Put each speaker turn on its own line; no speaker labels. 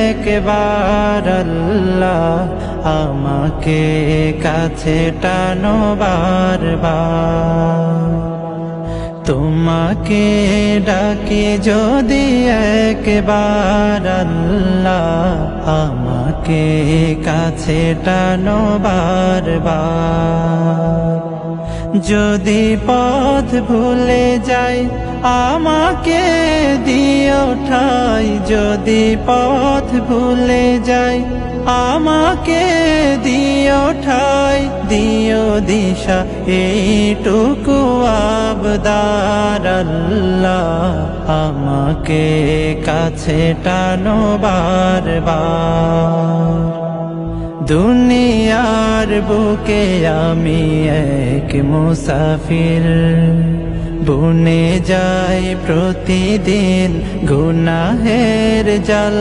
একবার আল্লাহ আমাকে কাছে টানো বারবার। তোমাকে ডাকি যদি একবার আল্লাহ আমাকে কাছে টানো বারবার। যদি পথ ভুলে যাই আমাকে দিও ঠাই, যদি পথ ভুলে যাই আমাকে দিও ঠাই, দিও দিশা এইটুকু আবদার আল্লাহ আমাকে কাছে টানো বারবার। দুনিয়ার বুকে আমি এক মুসাফির, বুনে যাই প্রতিদিন গুনাহের জাল।